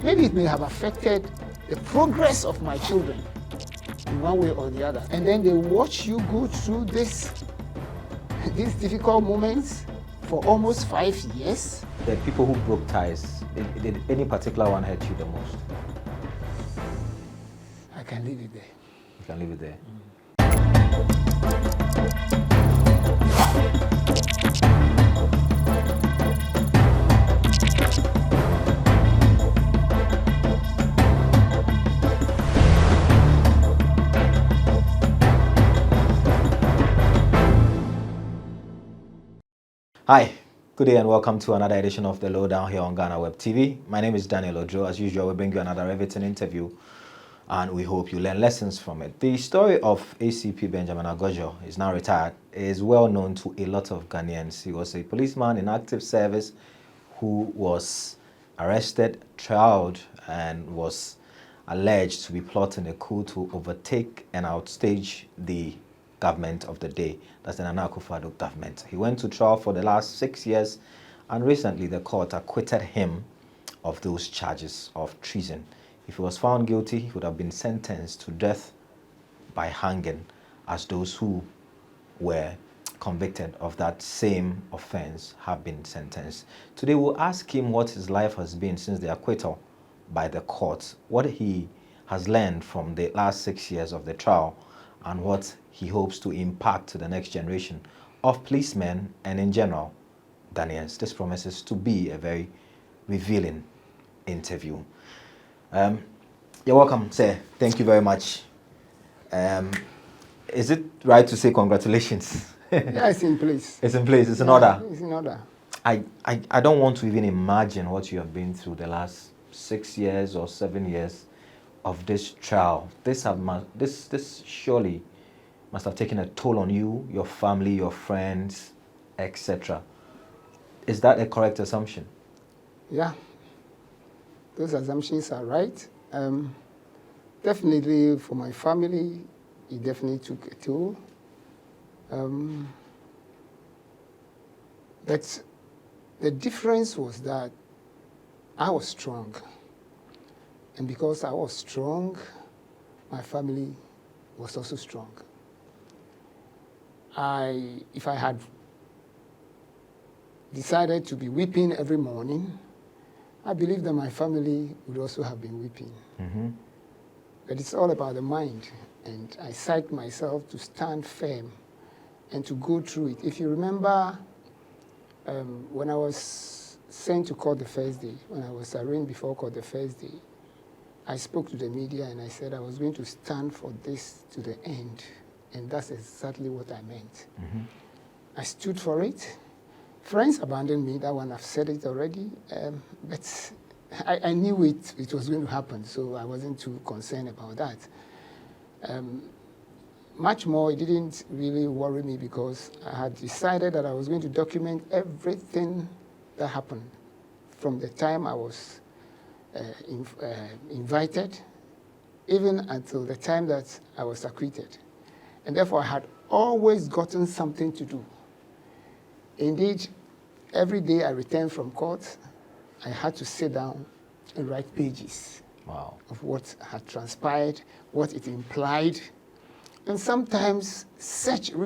maybe it may have affected the progress of my children in one way or the other. And then they watch you go through these difficult moments for almost 5 years. The people who broke ties, did any particular one hurt you the most? I can leave it there. You can leave it there. Hi, good day and welcome to another edition of the Lowdown here on GhanaWeb TV. My name is Daniel Oduro. As usual, we bring you another riveting interview and we hope you learn lessons from it. The story of ACP Benjamin Agordzo is now retired. It is well known to a lot of Ghanaians. He was a policeman in active service who was arrested, trialed, and was alleged to be plotting a coup to overtake and outstage the government of the day. That's the Nana Akufo-Addo government. He went to trial for the last 6 years, and recently the court acquitted him of those charges of treason. If he was found guilty, he would have been sentenced to death by hanging, as those who were convicted of that same offense have been sentenced. Today we'll ask him what his life has been since the acquittal by the court, what he has learned from the last 6 years of the trial, and what he hopes to impact to the next generation of policemen and in general Ghanaians. This promises to be a very revealing interview. You're welcome, sir. Thank you very much. Is it right to say congratulations? Yeah, it's in place. It's in place. It's in order. It's in order. I don't want to even imagine what you have been through the last 6 years or 7 years of this trial. This surely must have taken a toll on you, your family, your friends, etc. Is that a correct assumption? Yeah, those assumptions are right. Definitely for my family, it definitely took a toll. But the difference was that I was strong. And because I was strong, my family was also strong. If I had decided to be weeping every morning, I believe that my family would also have been weeping. Mm-hmm. But it's all about the mind. And I psyched myself to stand firm and to go through it. If you remember, when I was sent to court the first day, when I was arraigned before court the first day, I spoke to the media and I said I was going to stand for this to the end. And that's exactly what I meant. Mm-hmm. I stood for it. Friends abandoned me. That one, I've said it already. But I knew it was going to happen, so I wasn't too concerned about that. Much more, it didn't really worry me because I had decided that I was going to document everything that happened from the time I was invited, even until the time that I was acquitted. And therefore, I had always gotten something to do. Indeed, every day I returned from court, I had to sit down and write pages of what had transpired, what it implied, and sometimes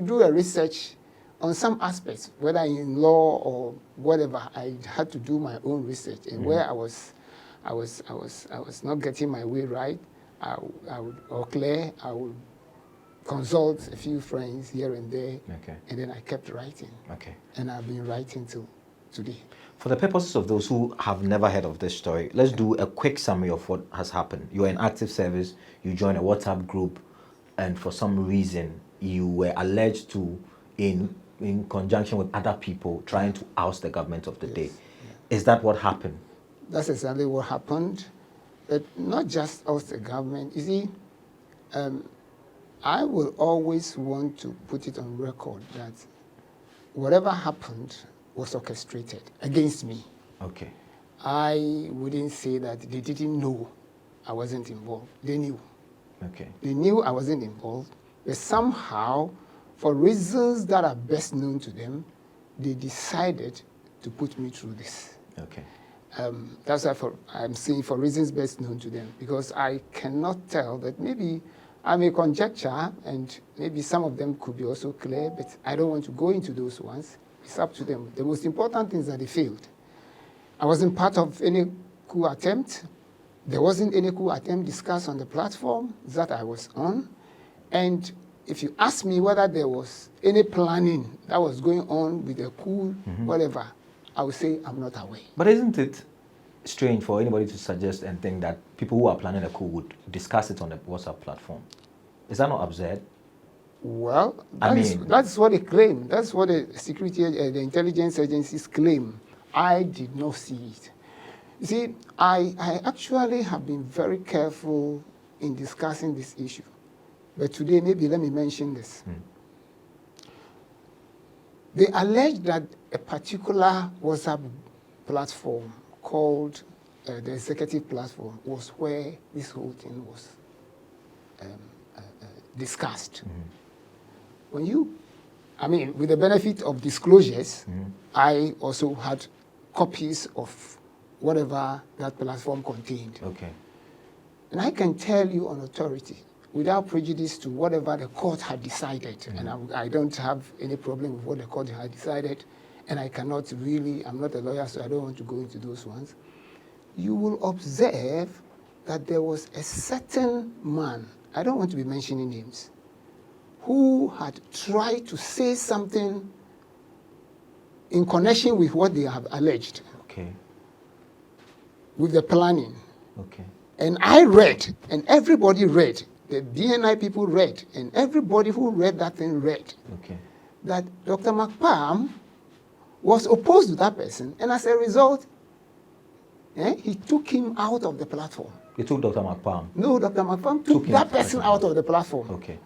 do a research on some aspects, whether in law or whatever. I had to do my own research, and where I was not getting my way right, I would consult a few friends here and there, and then I kept writing. And I've been writing till today. For the purposes of those who have never heard of this story, let's do a quick summary of what has happened. You are in active service, you joined a WhatsApp group, and for some reason you were alleged to, in conjunction with other people, trying to oust the government of the day. Yeah. Is that what happened? That's exactly what happened. But not just oust the government. You see, I will always want to put it on record that whatever happened was orchestrated against me. Okay. I wouldn't say that they didn't know I wasn't involved. They knew. Okay. They knew I wasn't involved, but somehow, for reasons that are best known to them, they decided to put me through this. Okay. That's why I'm saying for reasons best known to them, because I cannot tell that maybe I may conjecture, and maybe some of them could be also clear, but I don't want to go into those ones. It's up to them. The most important thing is that they failed. I wasn't part of any coup attempt. There wasn't any coup attempt discussed on the platform that I was on. And if you ask me whether there was any planning that was going on with the coup, whatever, I would say I'm not aware. But isn't it strange for anybody to suggest and think that people who are planning a coup would discuss it on the WhatsApp platform? Is that not absurd? Well, that's what they claim. That's what the security, the intelligence agencies claim. I did not see it. You see, I actually have been very careful in discussing this issue. But today, maybe let me mention this. They allege that a particular WhatsApp platform called the executive platform was where this whole thing was discussed. When you, with the benefit of disclosures, I also had copies of whatever that platform contained. Okay. And I can tell you on authority, without prejudice to whatever the court had decided, and I don't have any problem with what the court had decided, and I cannot really, I'm not a lawyer, so I don't want to go into those ones. You will observe that there was a certain man, I don't want to be mentioning names, who had tried to say something in connection with what they have alleged. Okay. With the planning. Okay. And I read, and everybody read, the BNI people read, and everybody who read that thing read, okay, that Dr. McPalm was opposed to that person, and as a result, he took him out of the platform. He took Dr. McPalm? No, Dr. McPalm took that person out of the platform. Okay.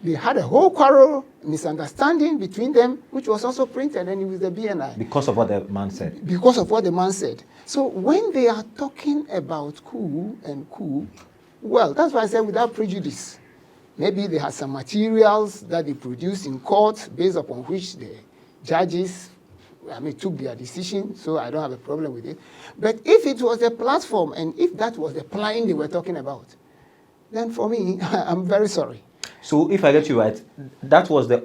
They had a whole quarrel, misunderstanding between them, which was also printed and with the BNI. Because of what the man said? Because of what the man said. So when they are talking about coup and coup, well, that's why I said without prejudice. Maybe they had some materials that they produced in court based upon which the judges, took their decision, so I don't have a problem with it. But if it was the platform and if that was the plan they were talking about, then for me, I'm very sorry. So if I get you right, that was the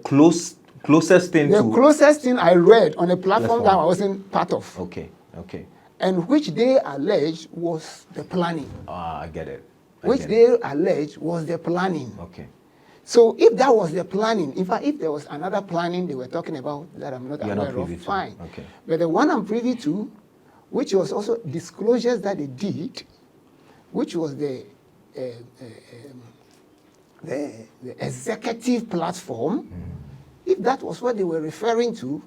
closest thing The closest thing I read on a platform that I wasn't part of. Okay, okay. And which they alleged was the planning. I get it. They alleged was the planning. Okay. So if that was the planning, in fact, if there was another planning they were talking about that I'm not aware of, fine. Okay. But the one I'm privy to, which was also disclosures that they did, which was the executive platform, if that was what they were referring to,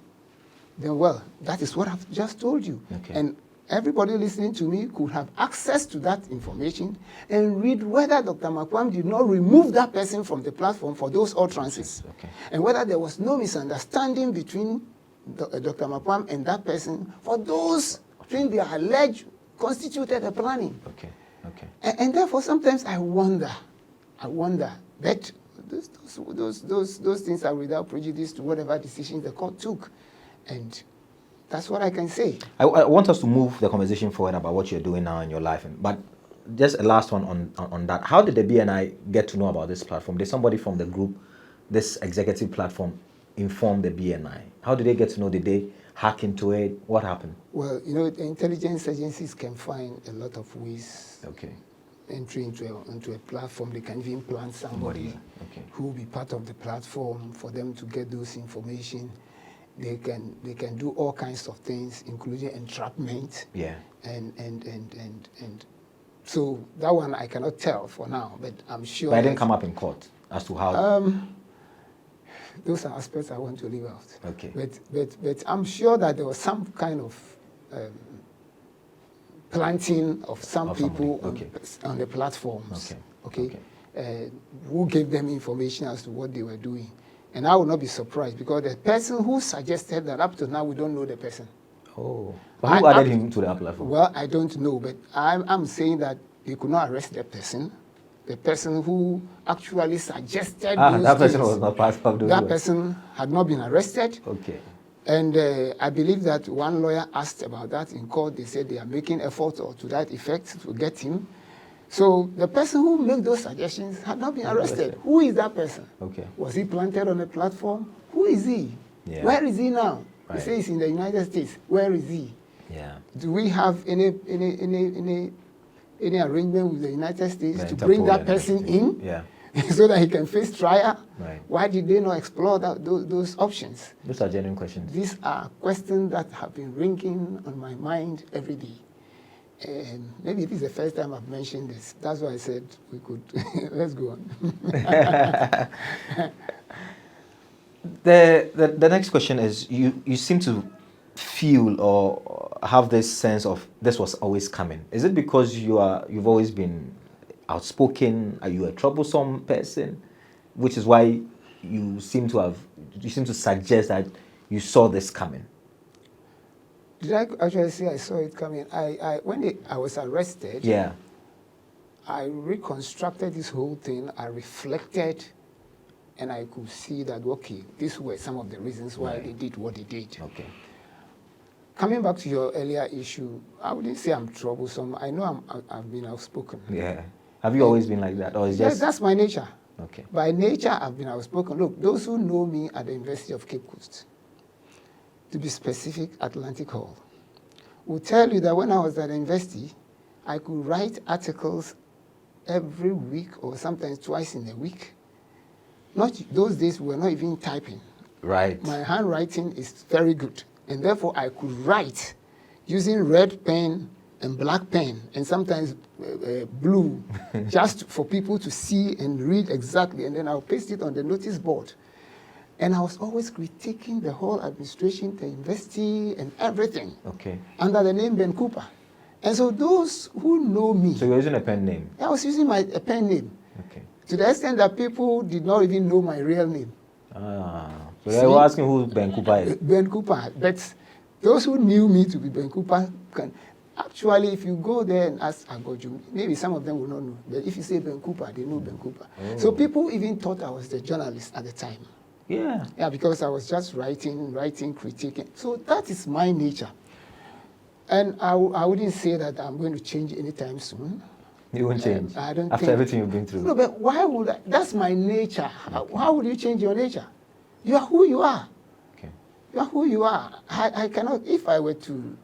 then well, that is what I've just told you. Okay. And everybody listening to me could have access to that information and read whether Dr. McPalm did not remove that person from the platform for those utterances. Okay. And whether there was no misunderstanding between Dr. McPalm and that person for those things they alleged constituted a planning. Okay, okay. And therefore, sometimes I wonder, that those things are without prejudice to whatever decisions the court took. And that's what I can say. I want us to move the conversation forward about what you're doing now in your life. But just a last one on that. How did the BNI get to know about this platform? Did somebody from the group, this executive platform, inform the BNI? How did they get to know? Did they hack into it? What happened? Well, the intelligence agencies can find a lot of ways. Okay. Entry into a platform. They can even plan somebody who will be part of the platform for them to get those information. They can do all kinds of things, including entrapment. Yeah. And so that one I cannot tell for now, but I'm sure. But it didn't come up in court as to how. Those are aspects I want to leave out. Okay. But I'm sure that there was some kind of planting of some people on the platforms. Okay. Who gave them information as to what they were doing. And I will not be surprised because the person who suggested that up to now, we don't know the person. Oh. But who added him to the platform? Well, I don't know, but I'm saying that they could not arrest the person. The person who actually suggested that person was not part of the That person had not been arrested. Okay. And I believe that one lawyer asked about that in court. They said they are making efforts or to that effect to get him. So the person who made those suggestions had not been arrested. Who is that person? Okay. Was he planted on a platform? Who is he? Yeah. Where is he now? Right. He says he's in the United States. Where is he? Yeah. Do we have any arrangement with the United States to Interpol bring that and person everything. in? Yeah. So that he can face trial? Right. Why did they not explore those options? Those are genuine questions. These are questions that have been ringing on my mind every day. And maybe this is the first time I've mentioned this. That's why I said we could. Let's go on. The next question is, you seem to feel or have this sense of this was always coming. Is it because you've always been outspoken? Are you a troublesome person? Which is why you seem to suggest that you saw this coming. Did I actually say I saw it coming? When I was arrested, Yeah. I reconstructed this whole thing. I reflected, and I could see that, okay, these were some of the reasons why they did what they did. Okay. Coming back to your earlier issue, I wouldn't say I'm troublesome. I know I've been outspoken. Yeah. Have you always been like that, or is just? That's my nature. Okay. By nature, I've been outspoken. Look, those who know me at the University of Cape Coast, to be specific, Atlantic Hall, will tell you that when I was at the university, I could write articles every week or sometimes twice in a week. Those days we were not even typing. Right. My handwriting is very good, and therefore I could write using red pen and black pen, and sometimes blue, just for people to see and read exactly, and then I'll paste it on the notice board. And I was always critiquing the whole administration, the university, and everything. Okay. Under the name Ben Cooper. And so those who know me... So you're using a pen name? I was using a pen name. Okay. To the extent that people did not even know my real name. Ah. So they were asking who Ben Cooper is? Ben Cooper. But those who knew me to be Ben Cooper can... Actually, if you go there and ask Agordzo, maybe some of them will not know. But if you say Ben Cooper, they know Ben Cooper. Oh. So people even thought I was the journalist at the time. Yeah. Yeah, because I was just writing, critiquing. So that is my nature. And I wouldn't say that I'm going to change anytime soon. You won't change? I don't After think, everything you've been through? No, but why would I? That's my nature. How would you change your nature? You are who you are. Okay. You are who you are. I cannot, if I were to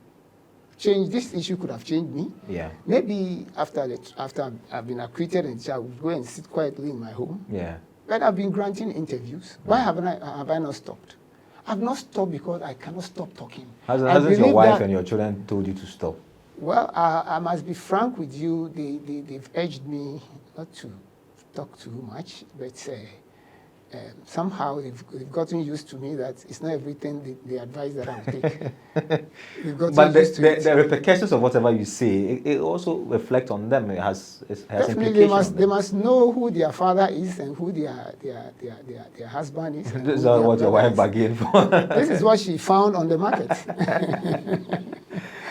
change, this issue could have changed me. Yeah. Maybe after I've been acquitted and I would go and sit quietly in my home. Yeah. But I've been granting interviews. Why have I not stopped? I've not stopped because I cannot stop talking. Hasn't your wife and your children told you to stop? Well, I must be frank with you. They've urged me not to talk too much, but somehow they've gotten used to me that it's not everything they advise that I will take. But the repercussions of whatever you say, it also reflects on them. It has definitely implications. they must know who their father is and who their husband is. This is what your wife bargained for. This is what she found on the market.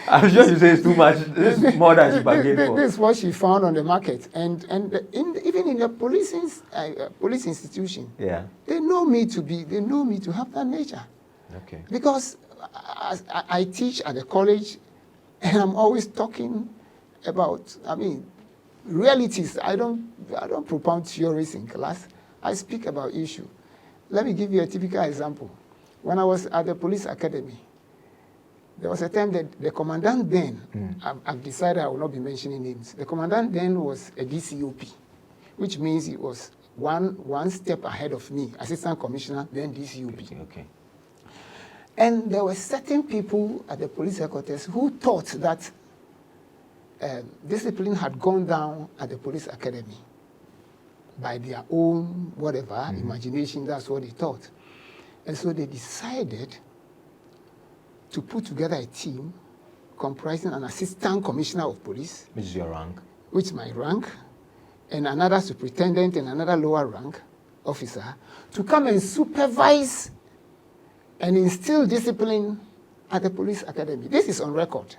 I'm sure you say it's too much. This is more than she bargained for. This is what she found on the market, and even in the police institution, yeah, they know me to have that nature. Okay. Because I teach at the college, and I'm always talking about, realities. I don't propound theories in class. I speak about issue. Let me give you a typical example. When I was at the police academy, there was a time that the commandant then, I've decided I will not be mentioning names. The commandant then was a DCOP, which means he was one step ahead of me, assistant commissioner, then DCOP. Okay. And there were certain people at the police headquarters who thought that discipline had gone down at the police academy by their own whatever imagination. That's what they thought. And so they decided to put together a team comprising an assistant commissioner of police. Which is your rank? Which is my rank, and another superintendent and another lower rank officer, to come and supervise and instill discipline at the police academy. This is on record.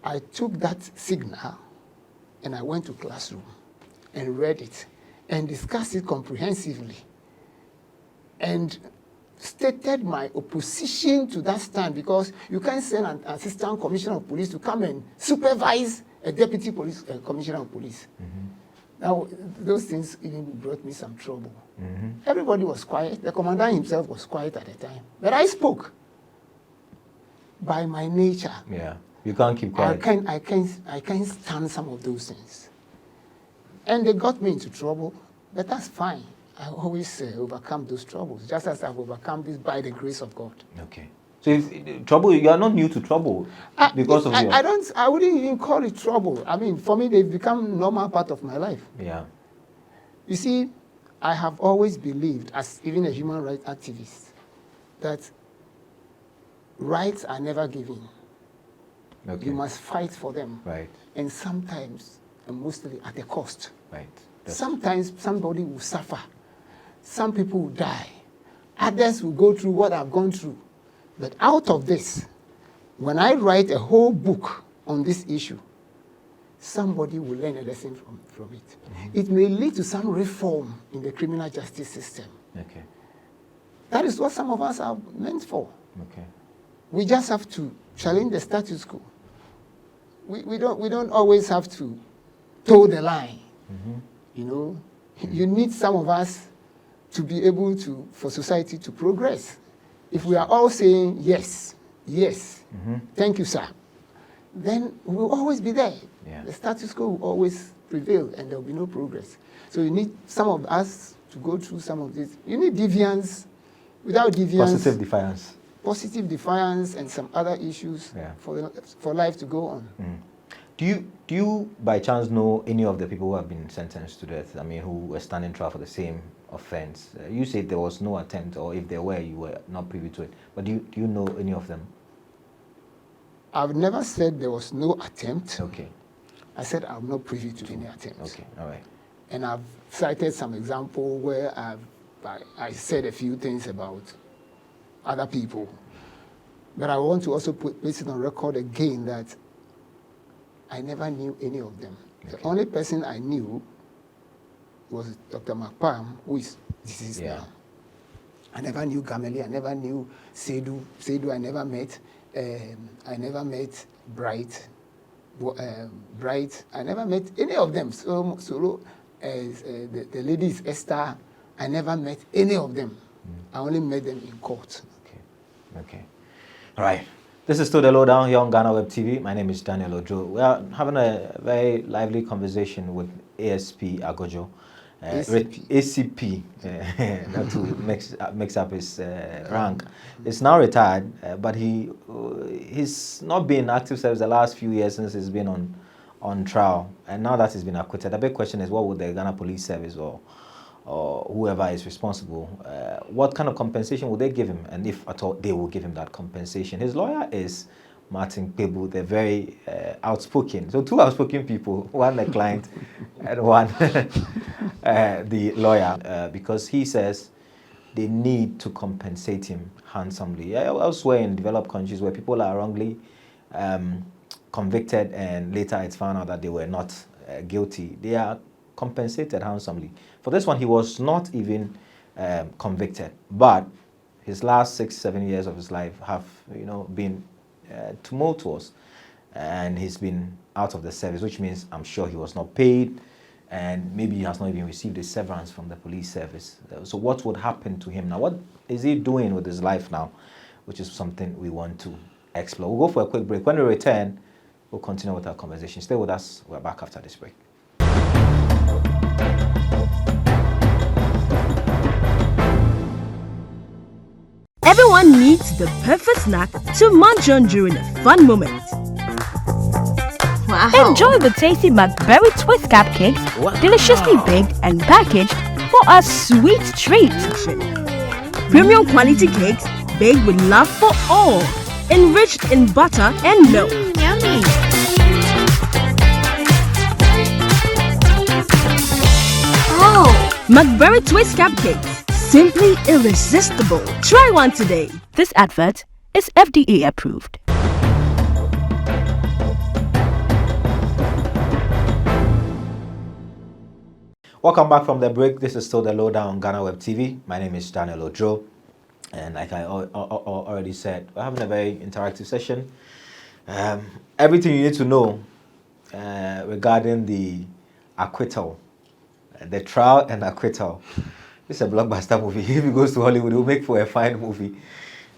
I took that signal and I went to classroom and read it and discussed it comprehensively. And stated my opposition to that stand, because you can't send an assistant commissioner of police to come and supervise a deputy police commissioner of police. Now, those things even brought me some trouble. Everybody was quiet. The commandant himself was quiet at the time. But I spoke. By my nature, Yeah, you can't keep quiet. I can't stand some of those things. And they got me into trouble, but that's fine. I always overcome those troubles, just as I've overcome this by the grace of God. Okay. So if trouble, you are not new to trouble because of your... I wouldn't even call it trouble. I mean, for me, they've become normal part of my life. Yeah. You see, I have always believed, as even a human rights activist, that rights are never given. Okay. You must fight for them. Right. And sometimes, and mostly at a cost. Right. Sometimes somebody will suffer. Some people will die. Others will go through what I've gone through. But out of this, when I write a whole book on this issue, somebody will learn a lesson from it. It may lead to some reform in the criminal justice system. Okay. That is what some of us are meant for. Okay. We just have to challenge the status quo. We don't always have to toe the line. You know, you need some of us to be able to, for society to progress. If we are all saying yes, yes, thank you, sir, then we'll always be there. Yeah. The status quo will always prevail and there will be no progress. So you need some of us to go through some of this. You need deviance. Without deviance, positive defiance and some other issues for life to go on. Do you by chance know any of the people who have been sentenced to death? I mean, who were standing trial for the same offense? You said there was no attempt, or if there were, you were not privy to it. But do you know any of them? I've never said there was no attempt. Okay. I said I'm not privy to any attempt. Okay, all right. And I've cited some example where I said a few things about other people. But I want to also put it on record again that I never knew any of them. Okay. The only person I knew was Dr. McPalm, who is deceased now. I never knew Gameli, I never knew Seydou. Seydou I never met. I never met Bright. I never met any of them. The lady is Esther. I never met any of them. I only met them in court. Okay. Okay. All right. This is still the Lowdown here on GhanaWeb TV. My name is Daniel Oduro. We are having a very lively conversation with ASP Agordzo. ACP, not to mix up his rank. He's now retired, but he's not been active service the last few years since he's been on trial. And now that he's been acquitted, the big question is, what would the Ghana Police Service or whoever is responsible, what kind of compensation would they give him? And if at all they will give him that compensation. His lawyer is Martin Pebu. They're very outspoken. So two outspoken people, one the client and one the lawyer, because he says they need to compensate him handsomely. Elsewhere in developed countries where people are wrongly convicted and later it's found out that they were not guilty, they are compensated handsomely. For this one, he was not even convicted, but his last 6-7 years of his life have, been tumultuous, and he's been out of the service, which means I'm sure he was not paid, and maybe he has not even received a severance from the police service. So what would happen to him now? What is he doing with his life now? Which is something we want to explore. We'll go for a quick break. When we return, we'll continue with our conversation. Stay with us. We're back after this break. Everyone needs the perfect snack to munch on during a fun moment. Wow. Enjoy the tasty McBerry Twist cupcakes, deliciously baked and packaged for a sweet treat. Premium quality cakes baked with love for all, enriched in butter and milk. Yummy. Oh, McBerry Twist cupcakes, simply irresistible. Try one today. This advert is FDA approved. Welcome back from the break. This is still the Lowdown on GhanaWeb TV. My name is Daniel Oduro. And like I already said, we're having a very interactive session. Everything you need to know regarding the acquittal, the trial and acquittal. It's a blockbuster movie. If it goes to Hollywood, it will make for a fine movie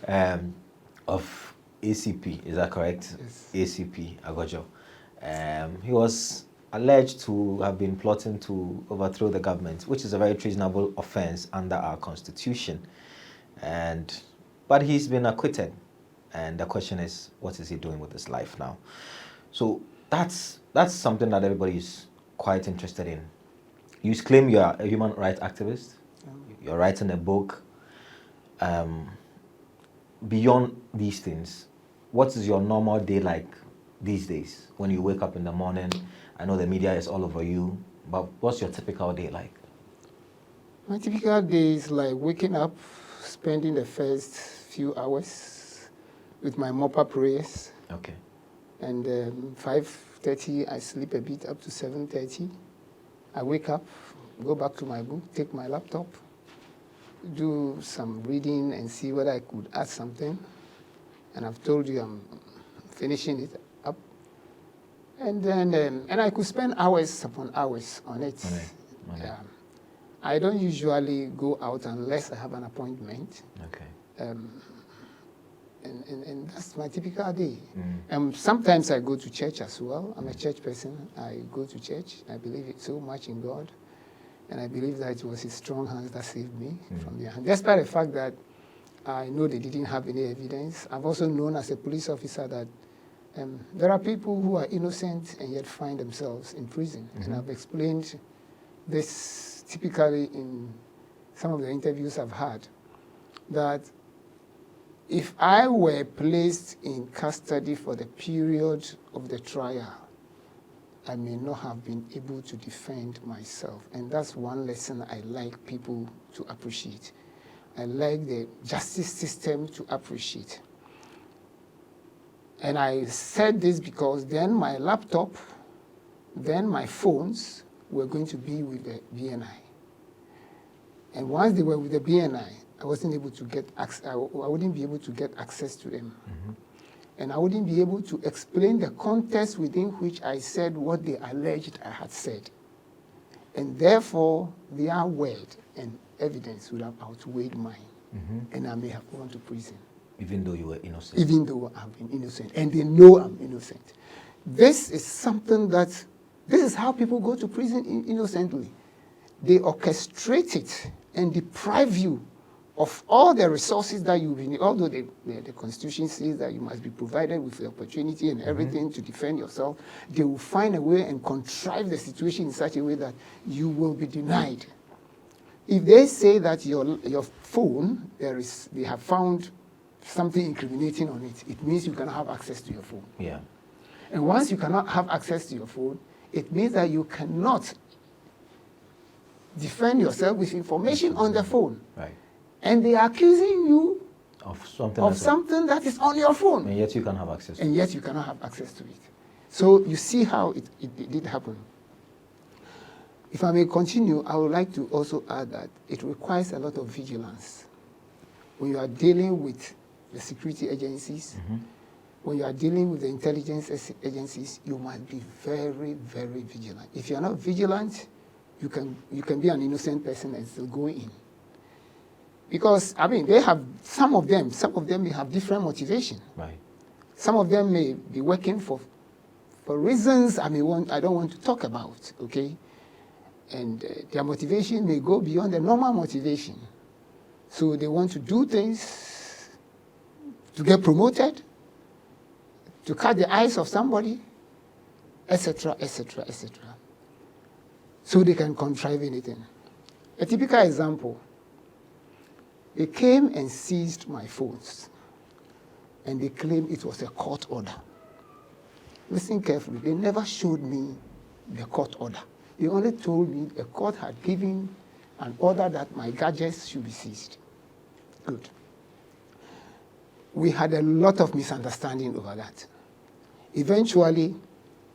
of ACP. Is that correct? Yes. ACP Agordzo. He was alleged to have been plotting to overthrow the government, which is a very treasonable offense under our constitution. But he's been acquitted. And the question is, what is he doing with his life now? So that's something that everybody is quite interested in. You claim you are a human rights activist. You're writing a book. Beyond these things, what is your normal day like these days? When you wake up in the morning, I know the media is all over you, but what's your typical day like? My typical day is like waking up, spending the first few hours with my mopper prayers. Okay. And 5:30, I sleep a bit up to 7:30. I wake up, go back to my book, take my laptop, do some reading and see whether I could add something. And I've told you I'm finishing it up. And then, and I could spend hours upon hours on it. Okay. I don't usually go out unless I have an appointment. Okay. And that's my typical day. Sometimes I go to church as well. I'm a church person. I go to church. I believe so much in God. And I believe that it was his strong hands that saved me from their hand. Despite the fact that I know they didn't have any evidence, I've also known as a police officer that there are people who are innocent and yet find themselves in prison. And I've explained this typically in some of the interviews I've had, that if I were placed in custody for the period of the trial, I may not have been able to defend myself. And that's one lesson I like people to appreciate. I like the justice system to appreciate. And I said this because then my laptop, then my phones were going to be with the BNI. And once they were with the BNI, I wasn't able to get access, I wouldn't be able to get access to them. And I wouldn't be able to explain the context within which I said what they alleged I had said. And therefore, their word and evidence would have outweighed mine. And I may have gone to prison. Even though you were innocent? Even though I've been innocent. And they know I'm innocent. This is something that, this is how people go to prison innocently. They orchestrate it and deprive you of all the resources that you've been, although the Constitution says that you must be provided with the opportunity and everything to defend yourself, they will find a way and contrive the situation in such a way that you will be denied. If they say that your phone, they have found something incriminating on it, it means you cannot have access to your phone. Yeah. And once you cannot have access to your phone, it means that you cannot defend yourself with information on the phone. Right. And they are accusing you of something that is on your phone. And yet you can have access to it. And yet you cannot have access to it. So you see how it did happen. If I may continue, I would like to also add that it requires a lot of vigilance. When you are dealing with the security agencies, when you are dealing with the intelligence agencies, you must be very, very vigilant. If you are not vigilant, you can be an innocent person and still go in. Because, I mean, they have, some of them may have different motivation. Right. Some of them may be working for reasons I don't want to talk about, okay? And their motivation may go beyond the normal motivation. So they want to do things to get promoted, to cut the eyes of somebody, etc., etc., etc. So they can contrive anything. A typical example, they came and seized my phones, and they claimed it was a court order. Listen carefully, they never showed me the court order. They only told me the court had given an order that my gadgets should be seized. Good. We had a lot of misunderstanding over that. Eventually,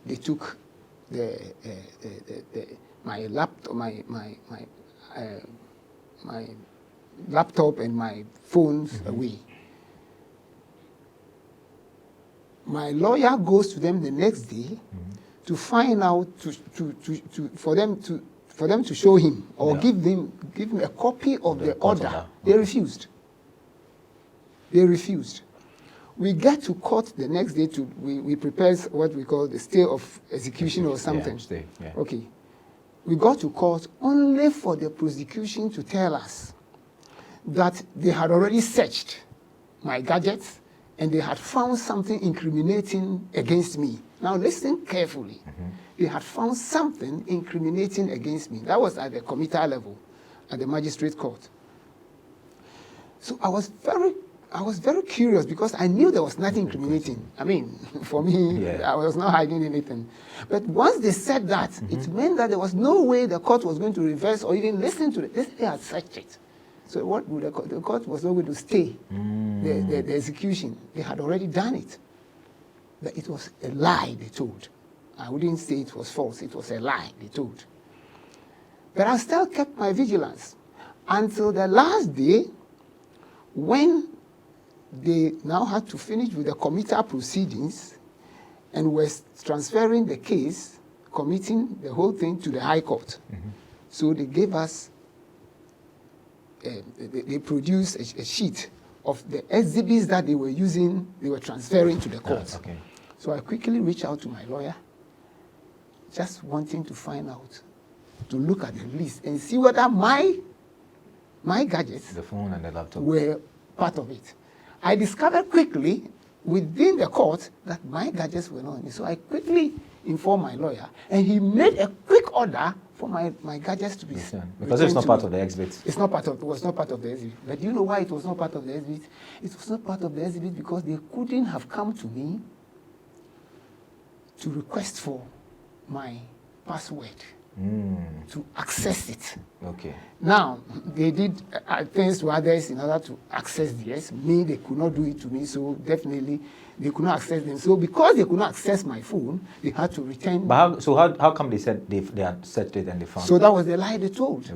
they took my laptop, my laptop and my phones away. My lawyer goes to them the next day to find out for them to show him or give him a copy of the order. They refused. They refused. We get to court the next day we prepare what we call the stay of execution or something. Okay. We got to court only for the prosecution to tell us that they had already searched my gadgets and they had found something incriminating against me. Now listen carefully. They had found something incriminating against me. That was at the committal level, at the magistrate court. So I was very curious because I knew there was nothing incriminating. I mean, for me, I was not hiding anything. But once they said that, it meant that there was no way the court was going to reverse or even listen to it. They had searched it. So what would the court was not going to stay the execution. They had already done it. But it was a lie they told. I wouldn't say it was false. It was a lie they told. But I still kept my vigilance until the last day when they now had to finish with the committal proceedings and were transferring the case, committing the whole thing to the High Court. So they gave us, they produced a sheet of the exhibits that they were using, they were transferring to the court. So I quickly reached out to my lawyer, just wanting to find out, to look at the list and see whether my gadgets, the phone and the laptop, were part of it. I discovered quickly within the court that my gadgets were not on it. So I quickly informed my lawyer, and he made a quick order for my gadgets to be sent. Because it's not part of the exhibit. It was not part of the exhibit. But do you know why it was not part of the exhibit? It was not part of the exhibit because they couldn't have come to me to request for my password to access it. Now, they did things to others in order to access theirs. Me, they could not do it to me, so definitely they could not access them. So because they could not access my phone, they had to return. But how come they said they had searched it and they found? So that was the lie they told.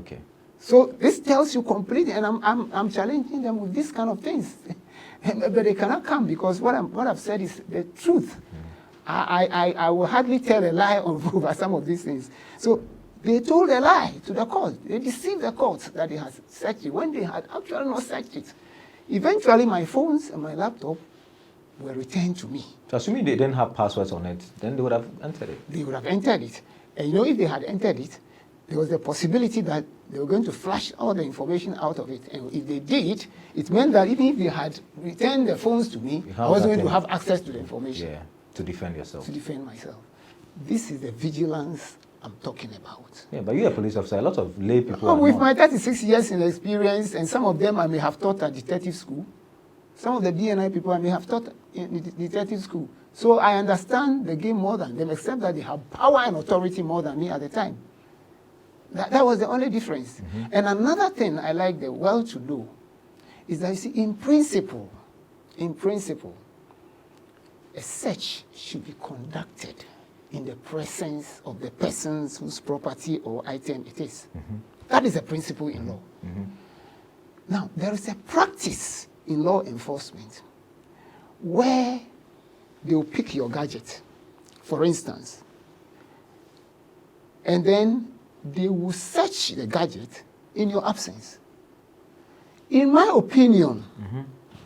So this tells you completely, and I'm challenging them with these kind of things. But they cannot come because what I've said is the truth. I will hardly tell a lie over some of these things. So they told a lie to the court. They deceived the court that they had searched it when they had actually not searched it. Eventually, my phones and my laptop were returned to me. So assuming they didn't have passwords on it, then they would have entered it. They would have entered it. And you know, if they had entered it, there was a possibility that they were going to flash all the information out of it. And if they did, it meant that even if they had returned the phones to me, I was going to have access to the information. To defend yourself. To defend myself. This is the vigilance I'm talking about. But you're a police officer. A lot of lay people with my 36 years in experience, and some of them I may have taught at detective school. Some of the DNI people I may have taught in detective school. So I understand the game more than them, except that they have power and authority more than me at the time. That was the only difference. And another thing I like the well-to-do is that, you see, in principle, a search should be conducted in the presence of the persons whose property or item it is. That is a principle in law. Now, there is a practice in law enforcement where they will pick your gadget, for instance, and then they will search the gadget in your absence. In my opinion,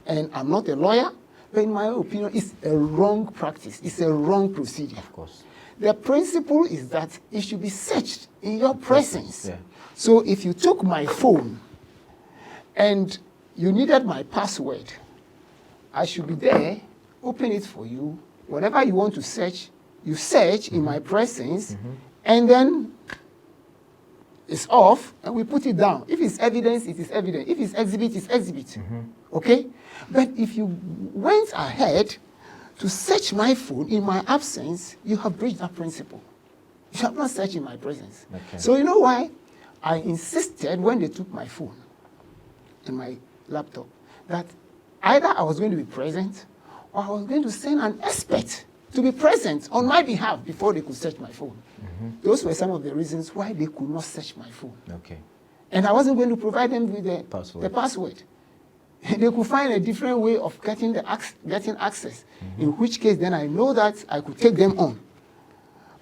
and I'm not a lawyer, but in my opinion, it's a wrong practice. It's a wrong procedure. Of course. The principle is that it should be searched in your presence. So if you took my phone and you needed my password, I should be there, open it for you. Whatever you want to search, you search in my presence, and then it's off, and we put it down. If it's evidence, it is evidence. If it's exhibit, it's exhibit. Okay? But if you went ahead to search my phone in my absence, you have breached that principle. You have not searched in my presence. So you know why? I insisted when they took my phone and my laptop that either I was going to be present or I was going to send an expert to be present on my behalf before they could search my phone. Those were some of the reasons why they could not search my phone. And I wasn't going to provide them with the Password. the password. They could find a different way of getting access, in which case then I know that I could take them on.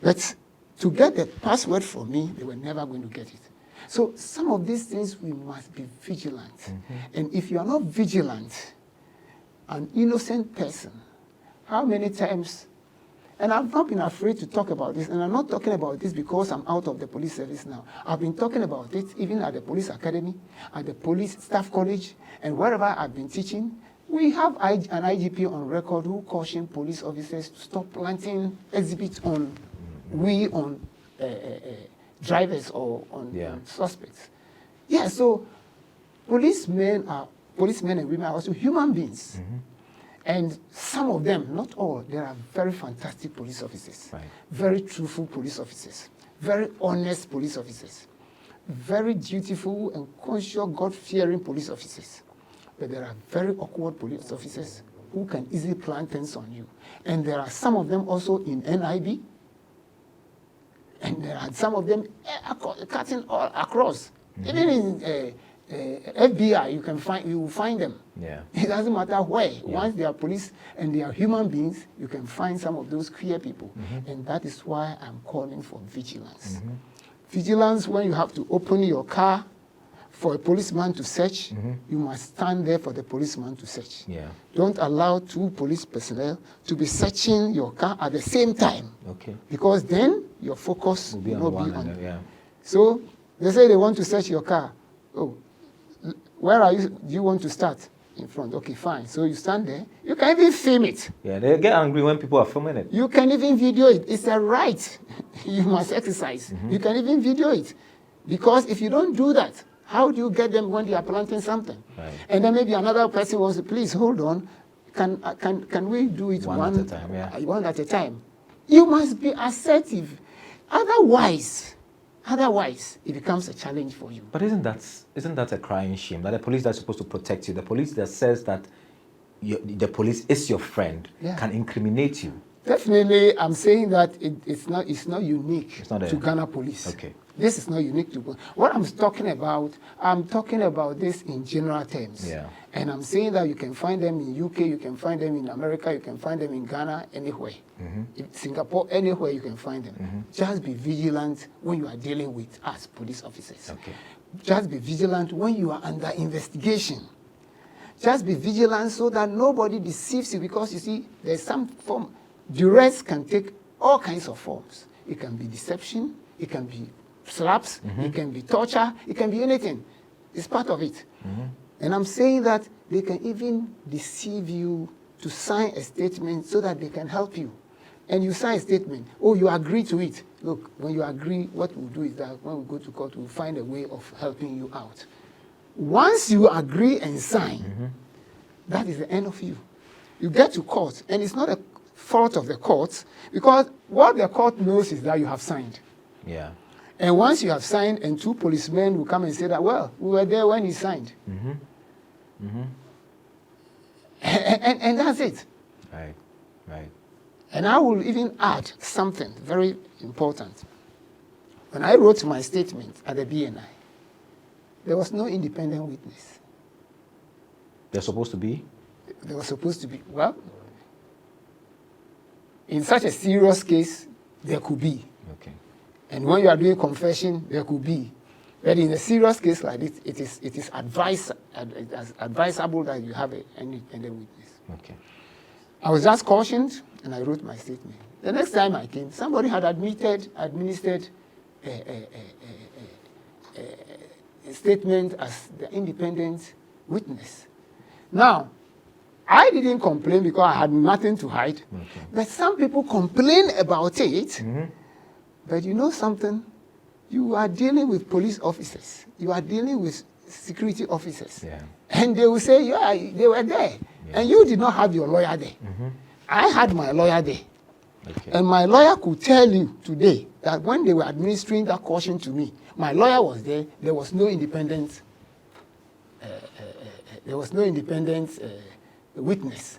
But to get the password from me, they were never going to get it. So some of these things we must be vigilant. And if you are not vigilant, an innocent person, how many times, and I've not been afraid to talk about this, and I'm not talking about this because I'm out of the police service now. I've been talking about it even at the police academy, at the police staff college, and wherever I've been teaching. We have an IGP on record who cautioned police officers to stop planting exhibits on drivers or on suspects. Yeah, so policemen and women are also human beings. And some of them, not all, there are very fantastic police officers, very truthful police officers, very honest police officers, very dutiful and conscious, God-fearing police officers. But there are very awkward police officers who can easily plant things on you. And there are some of them also in NIB, and there are some of them cutting all across. Even in FBI, you will find them. Yeah. It doesn't matter where. Once they are police and they are human beings, you can find some of those queer people. And that is why I'm calling for vigilance. Vigilance, when you have to open your car for a policeman to search, you must stand there for the policeman to search. Yeah. Don't allow two police personnel to be searching your car at the same time. Okay. Because then your focus Will be will on not one be on. and, yeah. So they say they want to search your car. Oh, where are you? Do you want to start? In front. Okay, fine. So you stand there. You can even film it. Yeah, they get angry when people are filming it. You can even video it. It's a right you must exercise. You can even video it. Because if you don't do that, how do you get them when they are planting something? Right. And then maybe another person was, please hold on. Can we do it One at a time, yeah. One at a time. You must be assertive. Otherwise, it becomes a challenge for you. But isn't that a crying shame? That the police that's supposed to protect you, the police that says that the police is your friend, can incriminate you. Definitely, I'm saying that it's not unique to Ghana Police. Okay. This is not unique to what I'm talking about this in general terms. Yeah. And I'm saying that you can find them in UK, you can find them in America, you can find them in Ghana, anywhere. In Singapore, anywhere you can find them. Just be vigilant when you are dealing with us, police officers. Okay. Just be vigilant when you are under investigation. Just be vigilant so that nobody deceives you, because you see, there's some form. Duress can take all kinds of forms. It can be deception, it can be slaps, it can be torture, it can be anything. It's part of it. And I'm saying that they can even deceive you to sign a statement so that they can help you. And you sign a statement, oh, you agree to it. Look, when you agree, what we'll do is that when we go to court, we'll find a way of helping you out. Once you agree and sign, that is the end of you. You get to court, and it's not a fault of the court, because what the court knows is that you have signed. Yeah. And once you have signed, and two policemen will come and say that, well, we were there when he signed. And that's it. Right. Right. And I will even add something very important. When I wrote my statement at the BNI, there was no independent witness. They're supposed to be? There was supposed to be. Well, in such a serious case, there could be. Okay. And when you are doing confession, there could be. But in a serious case like this, it is advisable that you have an independent witness. Okay. I was just cautioned, and I wrote my statement. The next time I came, somebody had administered a statement as the independent witness. Now, I didn't complain because I had nothing to hide. Okay. But some people complain about it. But you know something? You are dealing with police officers. You are dealing with security officers. Yeah. And they will say, yeah, they were there. Yeah. And you did not have your lawyer there. I had my lawyer there. Okay. And my lawyer could tell you today that when they were administering that caution to me, my lawyer was there. There was no independent witness.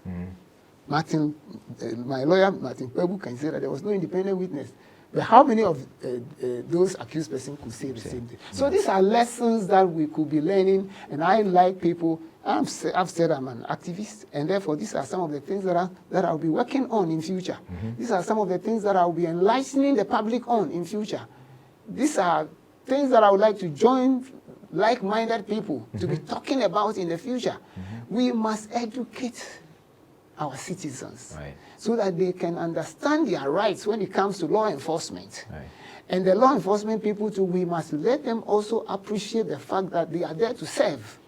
My lawyer, Martin Pebu, can say that there was no independent witness. But how many of those accused persons could say the same thing? So these are lessons that we could be learning, and I like people. I've said I'm an activist, and therefore these are some of the things that I'll be working on in future. These are some of the things that I'll be enlightening the public on in future. These are things that I would like to join like-minded people to be talking about in the future. We must educate our citizens so that they can understand their rights when it comes to law enforcement. And the law enforcement people too, we must let them also appreciate the fact that they are there to serve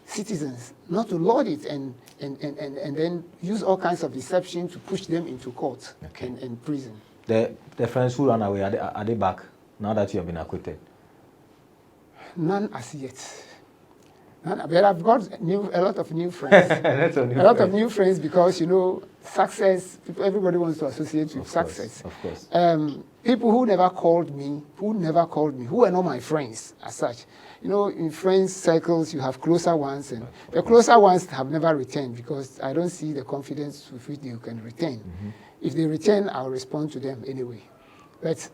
citizens, not to lord it and then use all kinds of deception to push them into court and prison. The friends who ran away, are they back now that you have been acquitted? None as yet. But I've got a lot of new friends. a lot of new friends because, you know, success, everybody wants to associate with success. Of course. People who never called me, who were not my friends as such. You know, in friends circles, you have closer ones, and the closer ones have never returned because I don't see the confidence with which they can return. If they return, I'll respond to them anyway. But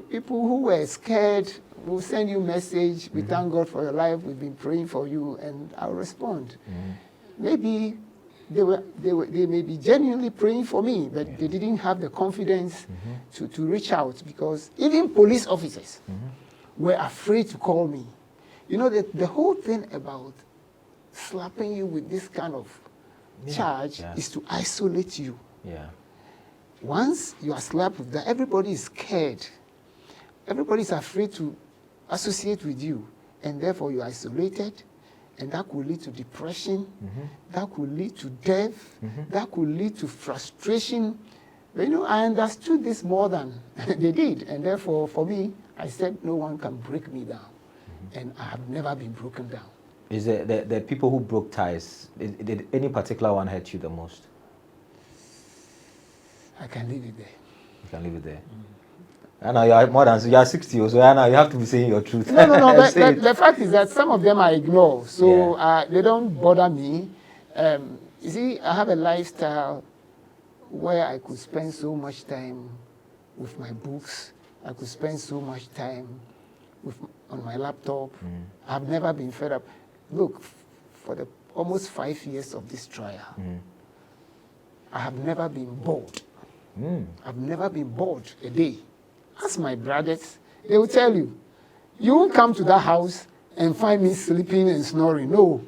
people who were scared will send you message. We thank God for your life. We've been praying for you, and I'll respond. Maybe they may be genuinely praying for me, but they didn't have the confidence to reach out because even police officers were afraid to call me. You know, the whole thing about slapping you with this kind of charge is to isolate you. Once you are slapped with that, everybody is scared. Everybody is afraid to associate with you, and therefore you are isolated, and that could lead to depression, that could lead to death, that could lead to frustration. But, you know, I understood this more than they did, and therefore, for me, I said no one can break me down, and I have never been broken down. Is the people who broke ties, did any particular one hurt you the most? I can leave it there. You can leave it there. And now you are more than, you are 60 years, so now you have to be saying your truth. No. The fact is that some of them I ignore, so they don't bother me. You see, I have a lifestyle where I could spend so much time with my books. I could spend so much time on my laptop. I've never been fed up. Look, for the almost 5 years of this trial, I have never been bored. I've never been bored a day. Ask my brothers, they will tell you, you won't come to that house and find me sleeping and snoring. No.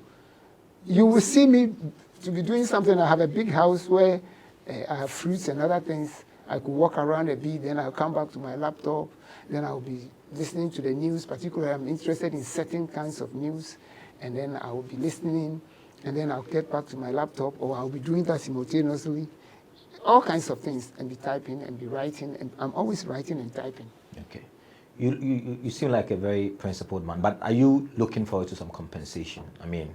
You will see me to be doing something. I have a big house where I have fruits and other things. I could walk around a bit, then I'll come back to my laptop, then I'll be listening to the news. Particularly, I'm interested in certain kinds of news, and then I will be listening, and then I'll get back to my laptop, or I'll be doing that simultaneously. All kinds of things, and be typing and be writing, and I'm always writing and typing. Okay. You seem like a very principled man, but are you looking forward to some compensation? I mean,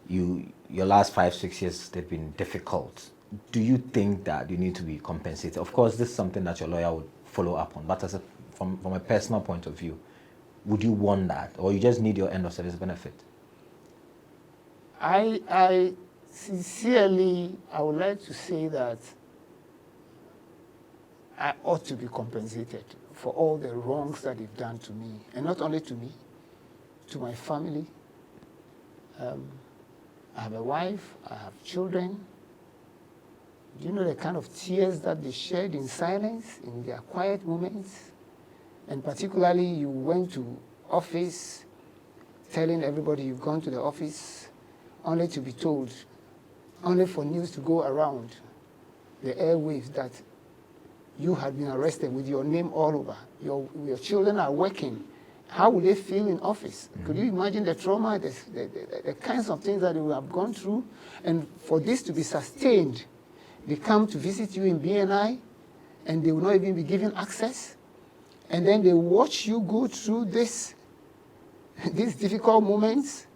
your last 5-6 years, they've been difficult. Do you think that you need to be compensated? Of course, this is something that your lawyer would follow up on, but from a personal point of view, would you want that, or you just need your end of service benefit? I sincerely, I would like to say that I ought to be compensated for all the wrongs that they've done to me, and not only to me, to my family. I have a wife, I have children. Do you know the kind of tears that they shed in silence, in their quiet moments? And particularly, you went to office telling everybody you've gone to the office, only to be told, only for news to go around the airwaves that you had been arrested with your name all over. Your children are working. How will they feel in office? Could you imagine the trauma, the kinds of things that they will have gone through? And for this to be sustained, they come to visit you in BNI, and they will not even be given access. And then they watch you go through these difficult moments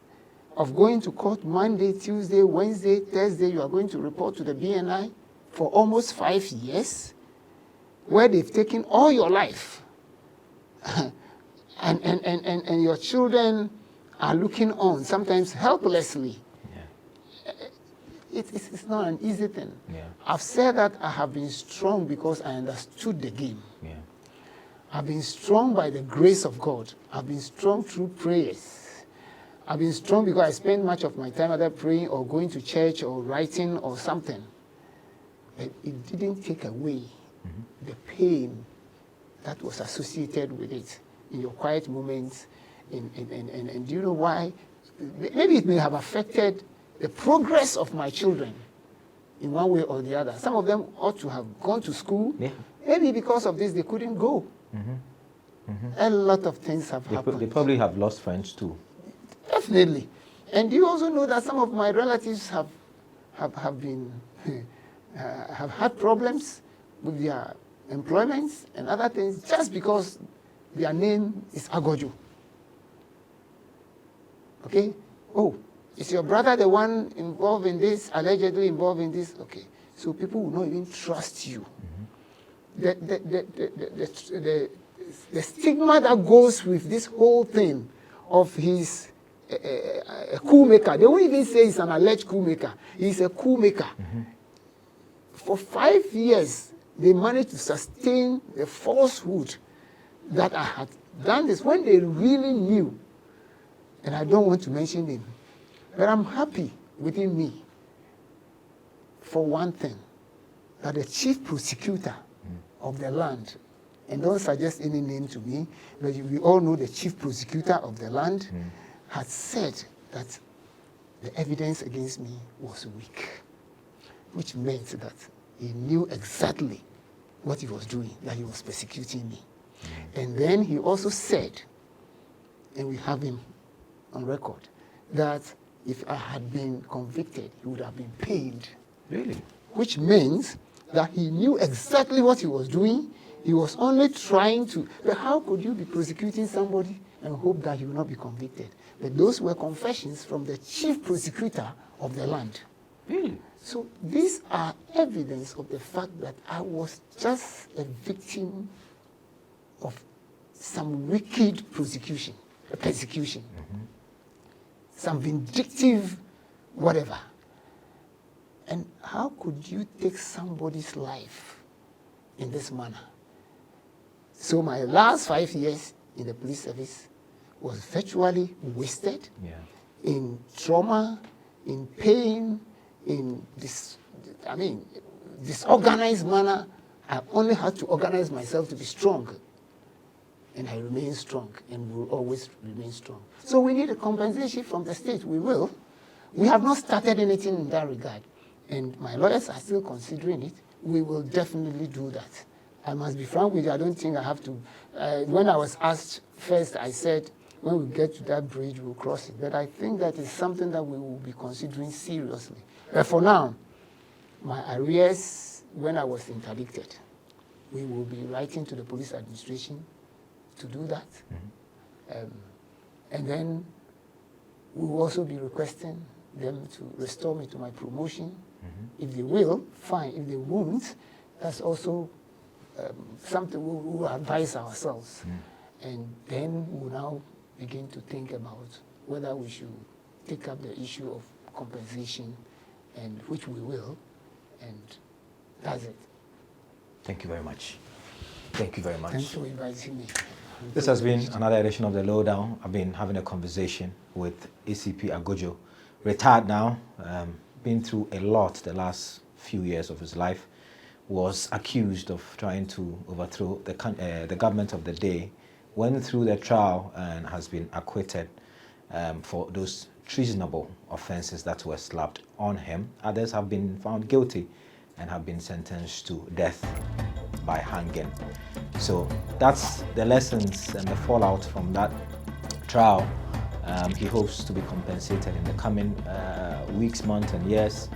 of going to court Monday, Tuesday, Wednesday, Thursday. You are going to report to the BNI for almost 5 years, where they've taken all your life. And your children are looking on, sometimes helplessly. it's not an easy thing. Yeah. I've said that I have been strong because I understood the game. Yeah. I've been strong by the grace of God. I've been strong through prayers. I've been strong because I spend much of my time either praying or going to church or writing or something. But it didn't take away the pain that was associated with it in your quiet moments. And do you know why? Maybe it may have affected the progress of my children in one way or the other. Some of them ought to have gone to school. Yeah. Maybe because of this, they couldn't go. A lot of things have happened. They probably have lost friends too. Definitely. And you also know that some of my relatives have been have had problems with their employments and other things just because their name is Agordzo. Okay? Oh, is your brother the one involved in this, allegedly involved in this? Okay. So people will not even trust you. The stigma that goes with this whole thing of his a coup maker. They won't even say he's an alleged coup maker. He's a coup maker. For 5 years, they managed to sustain the falsehood that I had done this when they really knew. And I don't want to mention him. But I'm happy within me for one thing, that the chief prosecutor of the land, and don't suggest any name to me, but we all know the chief prosecutor of the land, had said that the evidence against me was weak, which meant that he knew exactly what he was doing, that he was persecuting me. And then he also said, and we have him on record, that if I had been convicted, he would have been paid. Really? Which means that he knew exactly what he was doing. He was only trying to, but how could you be prosecuting somebody and hope that he will not be convicted? But those were confessions from the chief prosecutor of the land. Really? So these are evidence of the fact that I was just a victim of some wicked persecution, some vindictive whatever. And how could you take somebody's life in this manner? So my last 5 years in the police service was virtually wasted in trauma, in pain, in disorganized manner. I only had to organize myself to be strong. And I remain strong and will always remain strong. So we need a compensation from the state. We will. We have not started anything in that regard. And my lawyers are still considering it. We will definitely do that. I must be frank with you, I don't think I have to. When I was asked first, I said, when we get to that bridge, we'll cross it. But I think that is something that we will be considering seriously. But for now, my arrears, when I was interdicted, we will be writing to the police administration to do that. And then we will also be requesting them to restore me to my promotion. If they will, fine. If they won't, that's also something we will advise ourselves. And then we'll now begin to think about whether we should take up the issue of compensation, and which we will, and that's it. Thank you very much. Thank you very much. Thanks for inviting me. This has been another edition of The Lowdown. I've been having a conversation with ACP Agordzo, retired now, been through a lot the last few years of his life, was accused of trying to overthrow the government of the day, went through the trial and has been acquitted for those treasonable offenses that were slapped on him. Others have been found guilty and have been sentenced to death by hanging. So that's the lessons and the fallout from that trial. He hopes to be compensated in the coming weeks, months and years,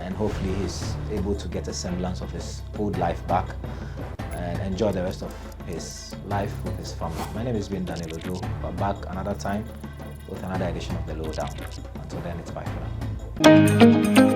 and hopefully he's able to get a semblance of his old life back and enjoy the rest of his life with his family. My name has been Daniel Oduro. We're back another time with another edition of The Lowdown. Until then, it's bye for now.